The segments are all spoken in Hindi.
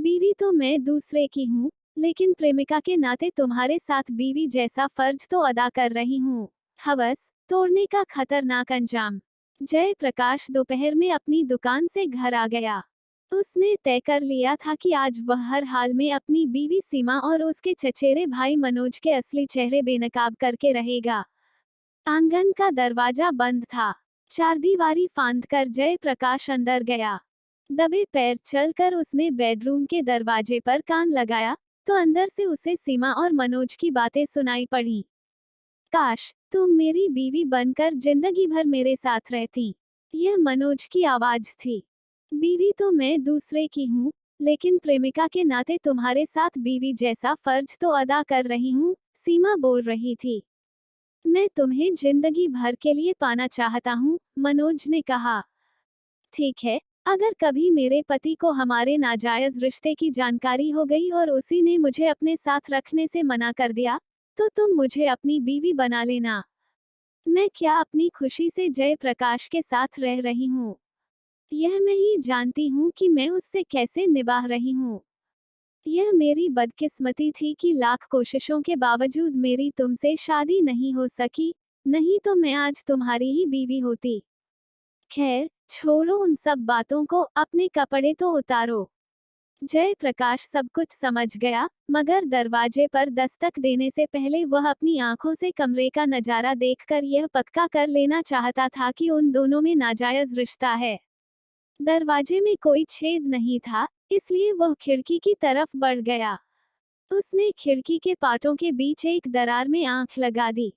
बीवी तो मैं दूसरे की हूँ, लेकिन प्रेमिका के नाते तुम्हारे साथ बीवी जैसा फर्ज तो अदा कर रही हूँ। हवस तोड़ने का खतरनाक अंजाम। जयप्रकाश दोपहर में अपनी दुकान से घर आ गया। उसने तय कर लिया था कि आज वह हर हाल में अपनी बीवी सीमा और उसके चचेरे भाई मनोज के असली चेहरे बेनकाब करके रहेगा। आंगन का दरवाजा बंद था। चारदीवारी फांदकर जयप्रकाश अंदर गया। दबे पैर चलकर उसने बेडरूम के दरवाजे पर कान लगाया, तो अंदर से उसे सीमा और मनोज की बातें सुनाई पड़ी। काश तुम मेरी बीवी बनकर जिंदगी भर मेरे साथ रहती। यह मनोज की आवाज थी। बीवी तो मैं दूसरे की हूँ, लेकिन प्रेमिका के नाते तुम्हारे साथ बीवी जैसा फर्ज तो अदा कर रही हूँ, सीमा बोल रही थी। मैं तुम्हें जिंदगी भर के लिए पाना चाहता हूँ, मनोज ने कहा। ठीक है, अगर कभी मेरे पति को हमारे नाजायज रिश्ते की जानकारी हो गई और उसी ने मुझे अपने साथ रखने से मना कर दिया, तो तुम मुझे अपनी बीवी बना लेना। मैं क्या अपनी खुशी से जयप्रकाश के साथ रह रही हूँ, यह मैं ही जानती हूँ कि मैं उससे कैसे निभाह रही हूँ। यह मेरी बदकिस्मती थी कि लाख कोशिशों के बावजूद मेरी तुमसे शादी नहीं हो सकी, नहीं तो मैं आज तुम्हारी ही बीवी होती। खैर, छोड़ो उन सब बातों को, अपने कपड़े तो उतारो। जयप्रकाश सब कुछ समझ गया, मगर दरवाजे पर दस्तक देने से पहले वह अपनी आंखों से कमरे का नजारा देखकर यह पक्का कर लेना चाहता था कि उन दोनों में नाजायज रिश्ता है। दरवाजे में कोई छेद नहीं था, इसलिए वह खिड़की की तरफ बढ़ गया। उसने खिड़की के पाटों के बीच एक दरार में आंख लगा दी।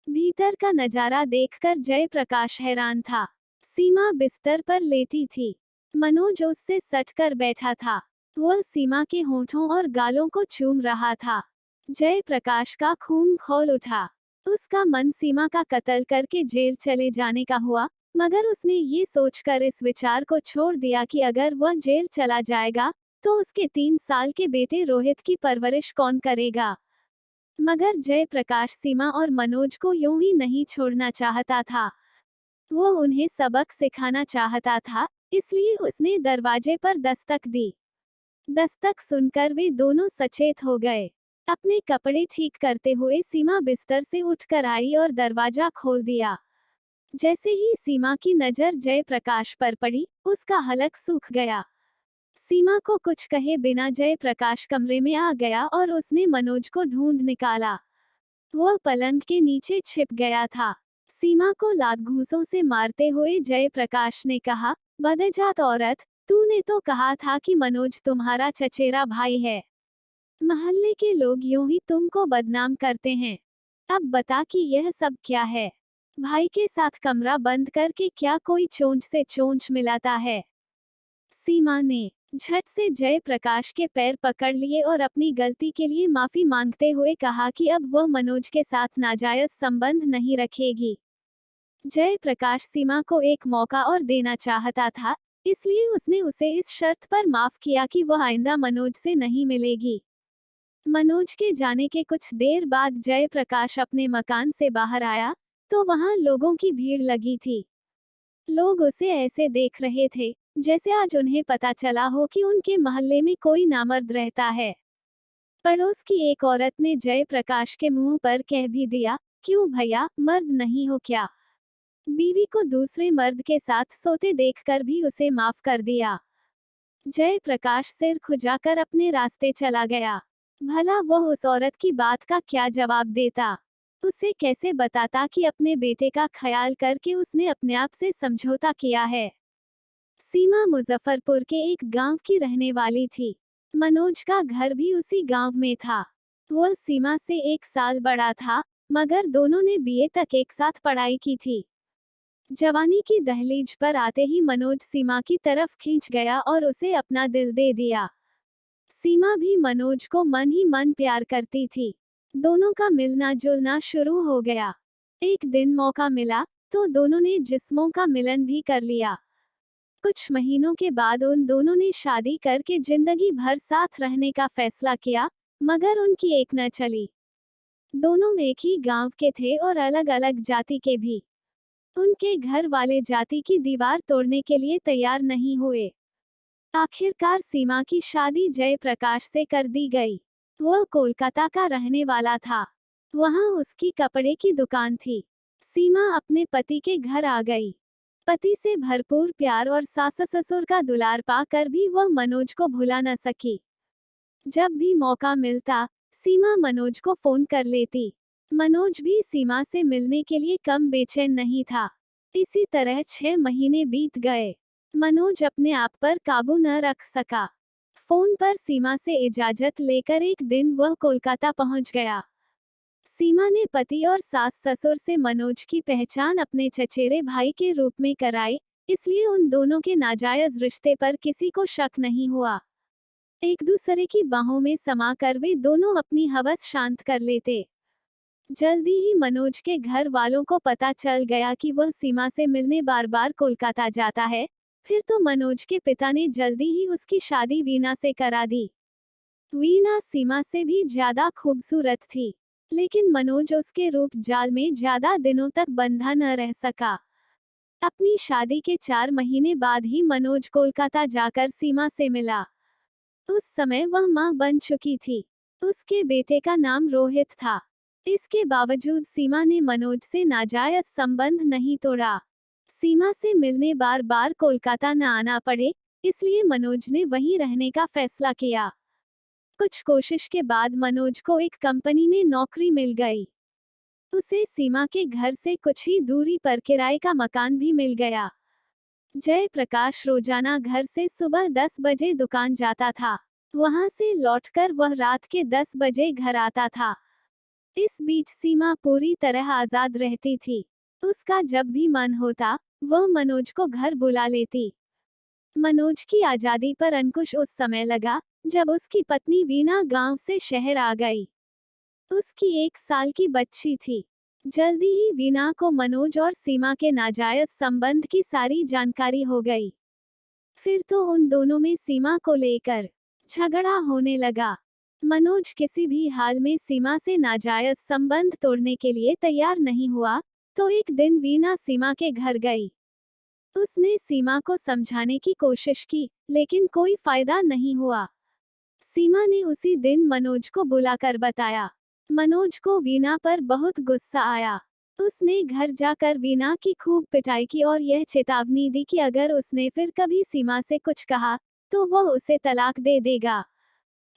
भीतर का नजारा देखकर जयप्रकाश हैरान था। सीमा बिस्तर पर लेटी थी। मनोज उससे सटकर बैठा था। वह सीमा के होठों और गालों को चूम रहा था। जयप्रकाश का खून खौल उठा। उसका मन सीमा का कत्ल करके जेल चले जाने का हुआ, मगर उसने ये सोचकर इस विचार को छोड़ दिया कि अगर वह जेल चला जाएगा, तो उसके 3 साल के बेटे रोहित की परवरिश कौन करेगा। मगर जयप्रकाश सीमा और मनोज को यूं ही नहीं छोड़ना चाहता था। वो उन्हें सबक सिखाना चाहता था, इसलिए उसने दरवाजे पर दस्तक दी। दस्तक सुनकर वे दोनों सचेत हो गए। अपने कपड़े ठीक करते हुए सीमा बिस्तर से उठकर आई और दरवाजा खोल दिया। जैसे ही सीमा की नजर जयप्रकाश पर पड़ी, उसका हलक सूख गया। सीमा को कुछ कहे बिना जयप्रकाश कमरे में आ गया और उसने मनोज को ढूंढ निकाला। वह पलंग के नीचे छिप गया था। सीमा को लात घूंसों से मारते हुए जयप्रकाश ने कहा, बदजात औरत, तूने तो कहा था कि मनोज तुम्हारा चचेरा भाई है। मोहल्ले के लोग यूं ही तुमको बदनाम करते हैं। अब बता कि यह सब क्या है। भाई के साथ कमरा बंद करके क्या कोई चोंच से चोंच मिलाता है। सीमा ने झट से जयप्रकाश के पैर पकड़ लिए और अपनी गलती के लिए माफी मांगते हुए कहा कि अब वह मनोज के साथ नाजायज संबंध नहीं रखेगी। जयप्रकाश सीमा को एक मौका और देना चाहता था, इसलिए उसने उसे इस शर्त पर माफ किया कि वह आइंदा मनोज से नहीं मिलेगी। मनोज के जाने के कुछ देर बाद जयप्रकाश अपने मकान से बाहर आया, तो वहां लोगों की भीड़ लगी थी। लोग उसे ऐसे देख रहे थे, जैसे आज उन्हें पता चला हो कि उनके मोहल्ले में कोई नामर्द रहता है। पड़ोस की एक औरत ने जयप्रकाश के मुंह पर कह भी दिया, क्यों भैया, मर्द नहीं हो क्या। बीवी को दूसरे मर्द के साथ सोते देखकर भी उसे माफ कर दिया। जयप्रकाश सिर खुजाकर अपने रास्ते चला गया। भला वह उस औरत की बात का क्या जवाब देता। उसे कैसे बताता कि अपने बेटे का ख्याल करके उसने अपने आप से समझौता किया है। सीमा मुजफ्फरपुर के एक गांव की रहने वाली थी। मनोज का घर भी उसी गांव में था। वह सीमा से 1 साल बड़ा था, मगर दोनों ने बीए तक एक साथ पढ़ाई की थी। जवानी की दहलीज पर आते ही मनोज सीमा की तरफ खींच गया और उसे अपना दिल दे दिया। सीमा भी मनोज को मन ही मन प्यार करती थी। दोनों का मिलना जुलना शुरू हो गया। एक दिन मौका मिला, तो दोनों ने जिस्मों का मिलन भी कर लिया। कुछ महीनों के बाद उन दोनों ने शादी करके जिंदगी भर साथ रहने का फैसला किया, मगर उनकी एक न चली। दोनों एक ही गांव के थे और अलग अलग जाति के भी। उनके घर वाले जाति की दीवार तोड़ने के लिए तैयार नहीं हुए। आखिरकार सीमा की शादी जयप्रकाश से कर दी गई। वह कोलकाता का रहने वाला था। वहां उसकी कपड़े की दुकान थी। सीमा अपने पति के घर आ गई। पति से भरपूर प्यार और सास ससुर का दुलार पाकर भी वह मनोज को भुला न सकी। जब भी मौका मिलता, सीमा मनोज को फोन कर लेती। मनोज भी सीमा से मिलने के लिए कम बेचैन नहीं था। इसी तरह 6 महीने बीत गए। मनोज अपने आप पर काबू न रख सका। फोन पर सीमा से इजाजत लेकर एक दिन वह कोलकाता पहुंच गया। सीमा ने पति और सास ससुर से मनोज की पहचान अपने चचेरे भाई के रूप में कराई, इसलिए उन दोनों के नाजायज रिश्ते पर किसी को शक नहीं हुआ। एक दूसरे की बाहों में समा कर वे दोनों अपनी हवस शांत कर लेते। जल्दी ही मनोज के घर वालों को पता चल गया कि वह सीमा से मिलने बार बार कोलकाता जाता है। फिर तो मनोज के पिता ने जल्दी ही उसकी शादी वीना से करा दी। वीना सीमा से भी ज्यादा खूबसूरत थी, लेकिन मनोज उसके रूप जाल में ज्यादा दिनों तक बंधा न रह सका। अपनी शादी के 4 महीने बाद ही मनोज कोलकाता जाकर सीमा से मिला। उस समय वह मां बन चुकी थी। उसके बेटे का नाम रोहित था। इसके बावजूद सीमा ने मनोज से नाजायज संबंध नहीं तोड़ा। सीमा से मिलने बार बार कोलकाता न आना पड़े, इसलिए मनोज ने वहीं रहने का फैसला किया। कुछ कोशिश के बाद मनोज को एक कंपनी में नौकरी मिल गई। उसे सीमा के घर से कुछ ही दूरी पर किराए का मकान भी मिल गया। जयप्रकाश रोजाना घर से सुबह 10 बजे दुकान जाता था। वहां से लौटकर वह रात के 10 बजे घर आता था। इस बीच सीमा पूरी तरह आजाद रहती थी। उसका जब भी मन होता, वह मनोज को घर बुला लेती। मनोज की आजादी पर अंकुश उस समय लगा, जब उसकी पत्नी वीना गांव से शहर आ गई। उसकी 1 साल की बच्ची थी। जल्दी ही वीना को मनोज और सीमा के नाजायज संबंध की सारी जानकारी हो गई। फिर तो उन दोनों में सीमा को लेकर झगड़ा होने लगा। मनोज किसी भी हाल में सीमा से नाजायज संबंध तोड़ने के लिए तैयार नहीं हुआ, तो एक दिन वीना सीमा के घर गई। उसने सीमा को समझाने की कोशिश की, लेकिन कोई फायदा नहीं हुआ। सीमा ने उसी दिन मनोज को बुलाकर बताया। मनोज को वीना पर बहुत गुस्सा आया। उसने घर जाकर वीना की खूब पिटाई की और यह चेतावनी दी कि अगर उसने फिर कभी सीमा से कुछ कहा, तो वह उसे तलाक दे देगा।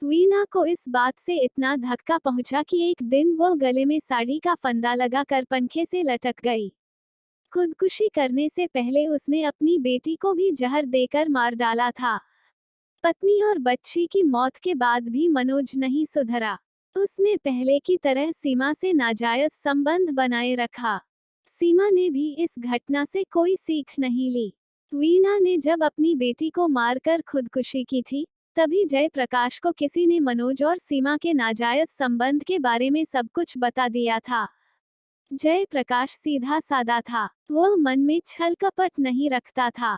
वीना को इस बात से इतना धक्का पहुंचा कि एक दिन वह गले में साड़ी का फंदा लगाकर पंखे से लटक गई। खुदकुशी करने से पहले उसने अपनी बेटी को भी जहर देकर मार डाला था। पत्नी और बच्ची की मौत के बाद भी मनोज नहीं सुधरा। उसने पहले की तरह सीमा से नाजायज संबंध बनाए रखा। सीमा ने भी इस घटना से कोई सीख नहीं ली। वीना ने जब अपनी बेटी को मारकर खुदकुशी की थी, तभी जयप्रकाश को किसी ने मनोज और सीमा के नाजायज संबंध के बारे में सब कुछ बता दिया था। जयप्रकाश सीधा साधा था। वह मन में छल कपट नहीं रखता था।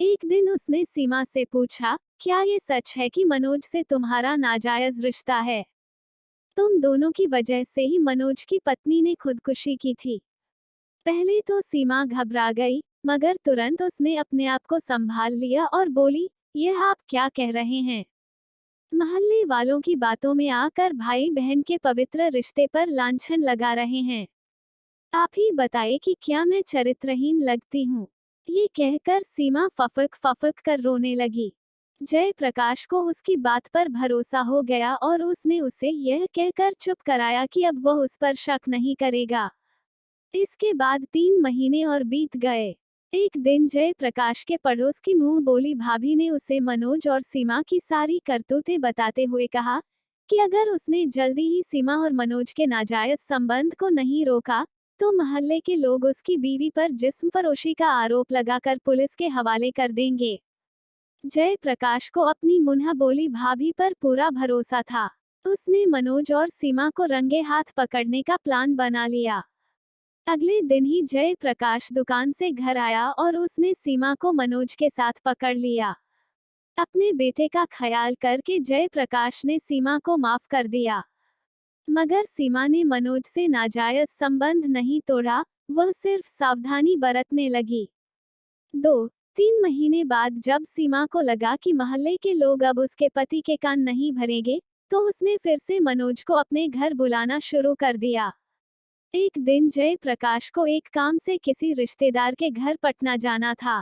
एक दिन उसने सीमा से पूछा, क्या ये सच है कि मनोज से तुम्हारा नाजायज रिश्ता है? तुम दोनों की वजह से ही मनोज की पत्नी ने खुदकुशी की थी। पहले तो सीमा घबरा गई, मगर तुरंत उसने अपने आप को संभाल लिया और बोली, यह आप क्या कह रहे हैं? मोहल्ले वालों की बातों में आकर भाई बहन के पवित्र रिश्ते पर लांछन लगा रहे हैं। आप ही बताइए कि क्या मैं चरित्रहीन लगती हूँ? ये कहकर सीमा फफक कर रोने लगी। जयप्रकाश को उसकी बात पर भरोसा हो गया और उसने उसे यह कहकर चुप कराया कि अब वह उस पर शक नहीं करेगा। इसके बाद 3 महीने और बीत गए। एक दिन जयप्रकाश के पड़ोस की मुंह बोली भाभी ने उसे मनोज और सीमा की सारी करतूतें बताते हुए कहा कि अगर उसने जल्दी ही सीमा और मनोज के नाजायज संबंध को नहीं रोका, तो मोहल्ले के लोग उसकी बीवी पर जिस्म फरोशी का आरोप लगाकर पुलिस के हवाले कर देंगे। जयप्रकाश को अपनी मुन्हा बोली भाभी पर पूरा भरोसा था। उसने मनोज और सीमा को रंगे हाथ पकड़ने का प्लान बना लिया। अगले दिन ही जयप्रकाश दुकान से घर आया और उसने सीमा को मनोज के साथ पकड़ लिया। अपने बेटे का ख्याल करके जयप्रकाश ने सीमा को माफ कर दिया। मगर सीमा ने मनोज से नाजायज संबंध नहीं तोड़ा, वह सिर्फ सावधानी बरतने लगी। 3 महीने बाद जब सीमा को लगा कि मोहल्ले के लोग अब उसके पति के कान नहीं भरेंगे, तो उसने फिर से मनोज को अपने घर बुलाना शुरू कर दिया। एक दिन जयप्रकाश को एक काम से किसी रिश्तेदार के घर पटना जाना था।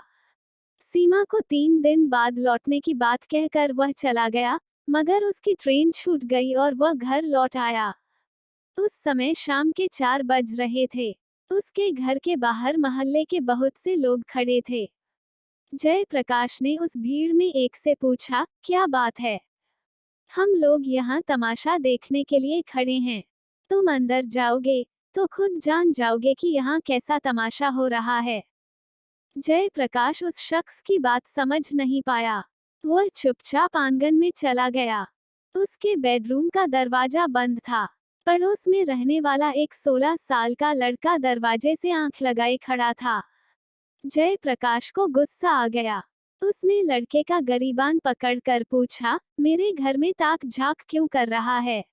सीमा को 3 दिन बाद लौटने की बात कहकर वह चला गया, मगर उसकी ट्रेन छूट गई और वह घर लौट आया। उस समय शाम के 4 बज रहे थे। उसके घर के बाहर मोहल्ले के बहुत से लोग खड़े थे। जयप्रकाश ने उस भीड़ में एक से पूछा, क्या बात है? हम लोग यहाँ तमाशा देखने के लिए खड़े हैं। तुम अंदर जाओगे तो खुद जान जाओगे कि यहाँ कैसा तमाशा हो रहा है। जयप्रकाश उस शख्स की बात समझ नहीं पाया। वह चुपचाप आंगन में चला गया। उसके बेडरूम का दरवाजा बंद था। पड़ोस में रहने वाला एक 16 साल का लड़का दरवाजे से आंख लगाए खड़ा था। जयप्रकाश को गुस्सा आ गया। उसने लड़के का गरीबान पकड़कर पूछा, मेरे घर में ताक झांक क्यों कर रहा है?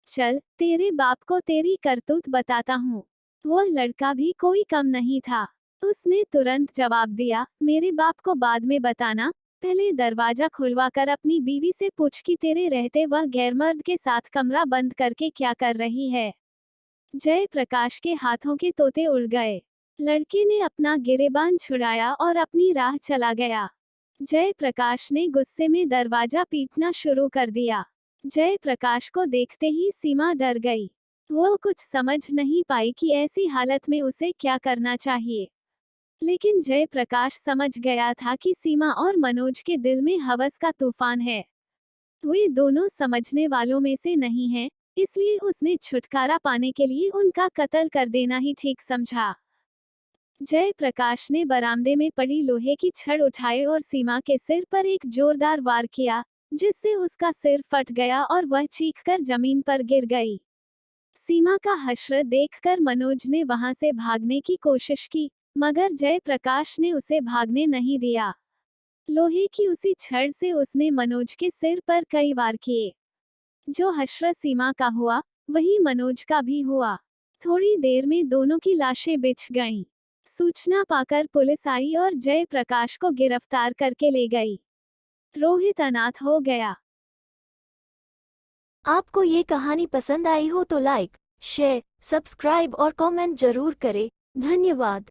चल, तेरे बाप को तेरी करतूत बताता हूँ। वह लड़का भी कोई कम नहीं था। उसने तुरंत जवाब दिया, मेरे बाप को बाद में बताना, पहले दरवाजा खुलवाकर अपनी बीवी से पूछ कि तेरे रहते वह गैरमर्द के साथ कमरा बंद करके क्या कर रही है। जयप्रकाश के हाथों के तोते उड़ गए। लड़के ने अपना गिरेबान छुड़ाया और अपनी राह चला गया। जयप्रकाश ने गुस्से में दरवाजा पीटना शुरू कर दिया। जयप्रकाश को देखते ही सीमा डर गई। वो कुछ समझ नहीं पाई कि ऐसी हालत में उसे क्या करना चाहिए। लेकिन जयप्रकाश समझ गया था कि सीमा और मनोज के दिल में हवस का तूफान है। वे दोनों समझने वालों में से नहीं हैं, इसलिए उसने छुटकारा पाने के लिए उनका कत्ल कर देना ही ठीक समझा। जयप्रकाश ने बरामदे में पड़ी लोहे की छड़ उठाई और सीमा के सिर पर एक जोरदार वार किया, जिससे उसका सिर फट गया और वह चीखकर जमीन पर गिर गई। सीमा का हश्र देखकर मनोज ने वहां से भागने की कोशिश की, मगर जयप्रकाश ने उसे भागने नहीं दिया। लोहे की उसी छड़ से उसने मनोज के सिर पर कई वार किए। जो हश्र सीमा का हुआ, वही मनोज का भी हुआ। थोड़ी देर में दोनों की लाशें बिछ गईं। सूचना पाकर पुलिस आई और जयप्रकाश को गिरफ्तार करके ले गई। रोहित अनाथ हो गया। आपको ये कहानी पसंद आई हो तो लाइक, शेयर, सब्सक्राइब और कमेंट जरूर करें। धन्यवाद।